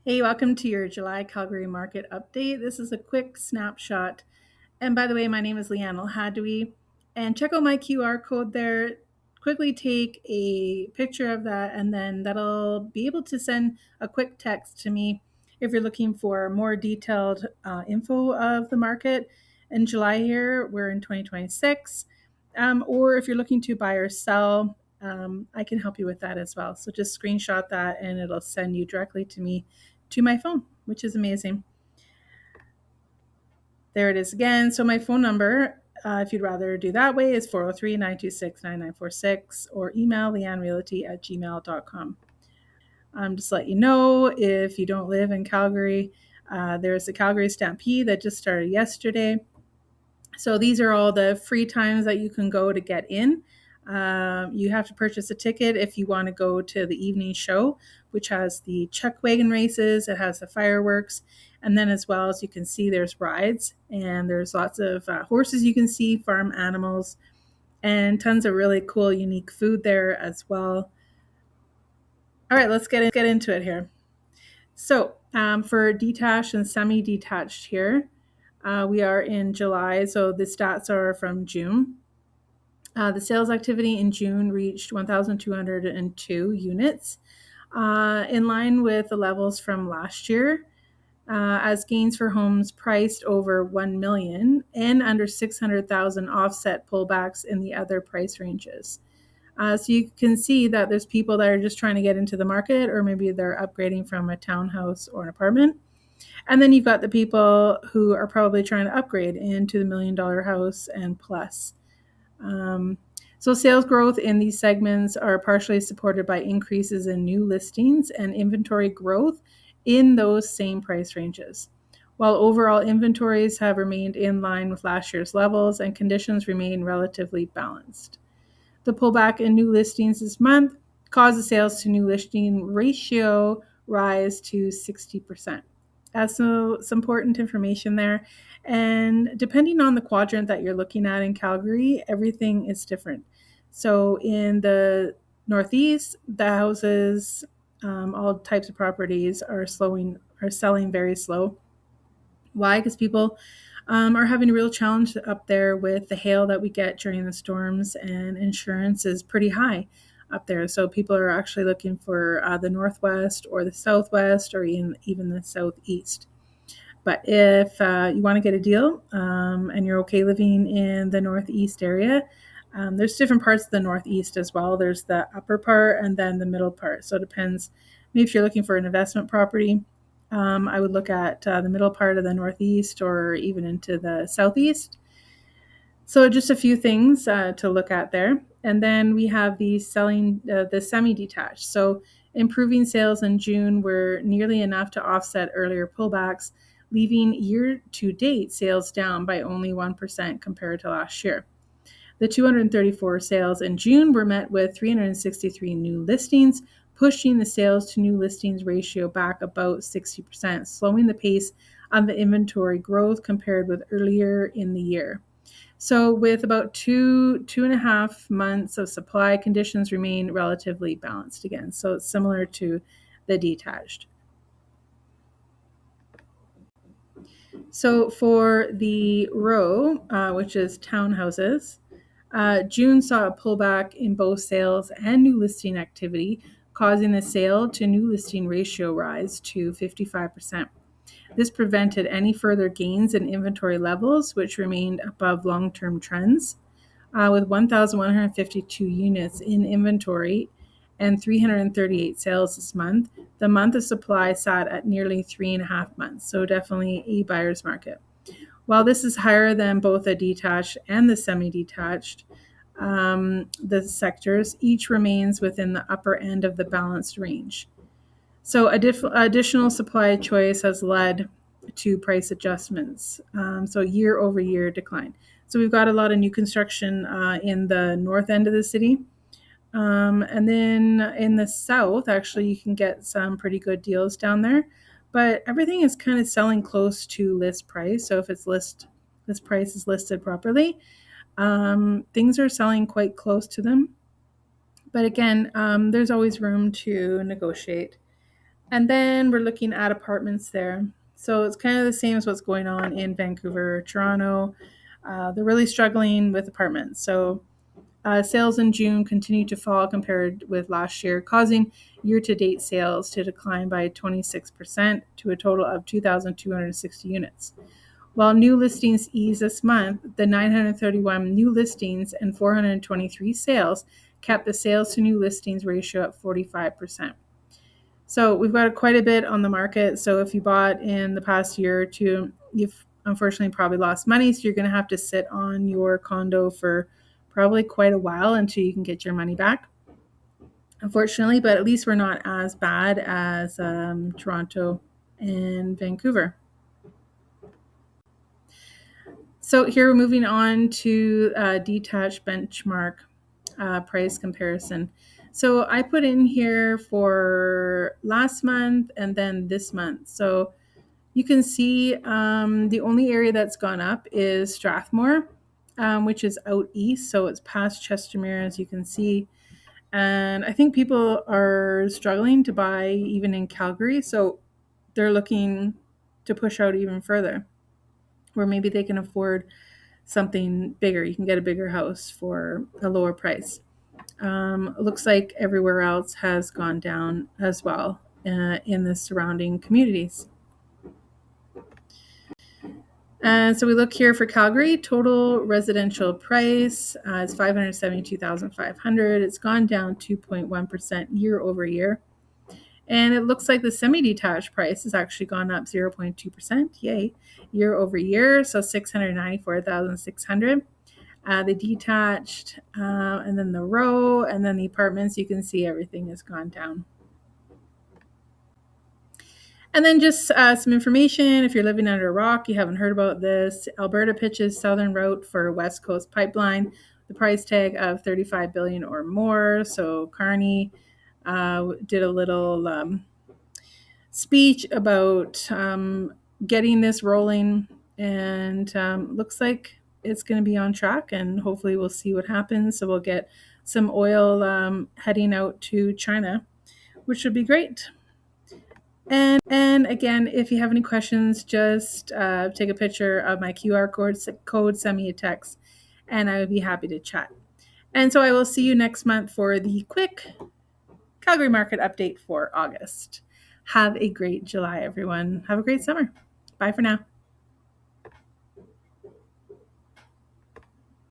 Hey, welcome to your July Calgary market update. This is a quick snapshot. And by the way, my name is Leanne Hadwi. And check out my QR code there. Quickly take a picture of that, and then that'll be able to send a quick text to me if you're looking for more detailed info of the market. In July here, we're in 2026. Or if you're looking to buy or sell, I can help you with that as well. So just screenshot that and it'll send you directly to me to my phone, which is amazing. There it is again. So my phone number, if you'd rather do that way, is 403-926-9946 or email leannerealty@gmail.com. Just to let you know, if you don't live in Calgary, there's the Calgary Stampede that just started yesterday. So these are all the free times that you can go to get in. You have to purchase a ticket if you want to go to the evening show, which has the chuck wagon races, it has the fireworks, and then as well as you can see there's rides and there's lots of horses you can see, farm animals, and tons of really cool, unique food there as well. All right, let's get into it here. So for detached and semi-detached here, we are in July, so the stats are from June. The sales activity in June reached 1,202 units, in line with the levels from last year, as gains for homes priced over 1 million and under 600,000 offset pullbacks in the other price ranges. So you can see that there's people that are just trying to get into the market, or maybe they're upgrading from a townhouse or an apartment. And then you've got the people who are probably trying to upgrade into the $1 million house and plus. So sales growth in these segments are partially supported by increases in new listings and inventory growth in those same price ranges. While overall inventories have remained in line with last year's levels and conditions remain relatively balanced. The pullback in new listings this month caused the sales to new listing ratio rise to 60%. That's some important information there. And depending on the quadrant that you're looking at in Calgary, everything is different. So in the Northeast, the houses, all types of properties are selling very slow. Why? Because people are having a real challenge up there with the hail that we get during the storms, and insurance is pretty high up there. So people are actually looking for the Northwest or the Southwest or even the Southeast. But if you want to get a deal and you're okay living in the Northeast area, there's different parts of the Northeast as well. There's the upper part and then the middle part. So it depends. Maybe if you're looking for an investment property, I would look at the middle part of the Northeast or even into the Southeast. So just a few things to look at there. And then we have the semi-detached. So improving sales in June were nearly enough to offset earlier pullbacks, leaving year-to-date sales down by only 1% compared to last year. The 234 sales in June were met with 363 new listings, pushing the sales to new listings ratio back about 60%, slowing the pace of the inventory growth compared with earlier in the year. So with about two and a half months of supply, conditions remain relatively balanced again. So it's similar to the detached. So for the row, which is townhouses, June saw a pullback in both sales and new listing activity, causing the sale to new listing ratio rise to 55%. This prevented any further gains in inventory levels, which remained above long-term trends. With 1,152 units in inventory and 338 sales this month, the month of supply sat at nearly 3.5 months, so definitely a buyer's market. While this is higher than both the detached and the semi-detached, the sectors, each remains within the upper end of the balanced range. So additional supply choice has led to price adjustments, so year-over-year decline. So we've got a lot of new construction in the north end of the city. And then in the south, actually, you can get some pretty good deals down there. But everything is kind of selling close to list price. So if list price is listed properly, things are selling quite close to them. But again, there's always room to negotiate. And then we're looking at apartments there. So it's kind of the same as what's going on in Vancouver, Toronto. They're really struggling with apartments. So sales in June continued to fall compared with last year, causing year-to-date sales to decline by 26% to a total of 2,260 units. While new listings eased this month, the 931 new listings and 423 sales kept the sales to new listings ratio at 45%. So we've got quite a bit on the market. So if you bought in the past year or two, you've unfortunately probably lost money. So you're going to have to sit on your condo for probably quite a while until you can get your money back, unfortunately. But at least we're not as bad as Toronto and Vancouver. So here we're moving on to detached benchmark price comparison. So I put in here for last month and then this month. So you can see the only area that's gone up is Strathmore, which is out east. So it's past Chestermere, as you can see. And I think people are struggling to buy even in Calgary. So they're looking to push out even further, where maybe they can afford something bigger. You can get a bigger house for a lower price. Looks like everywhere else has gone down as well in the surrounding communities. And so we look here for Calgary. Total residential price is $572,500. It's gone down 2.1% year over year. And it looks like the semi-detached price has actually gone up 0.2%, yay, year over year. So $694,600. The detached, and then the row, and then the apartments, you can see everything has gone down. And then just some information, if you're living under a rock, you haven't heard about this, Alberta pitches southern route for West Coast pipeline, the price tag of $35 billion or more. So Carney did a little speech about getting this rolling, and looks like it's going to be on track, and hopefully we'll see what happens. So we'll get some oil heading out to China, which would be great. And again, if you have any questions, just take a picture of my QR code, send me a text, and I would be happy to chat. And so I will see you next month for the quick Calgary market update for August. Have a great July, everyone. Have a great summer. Bye for now.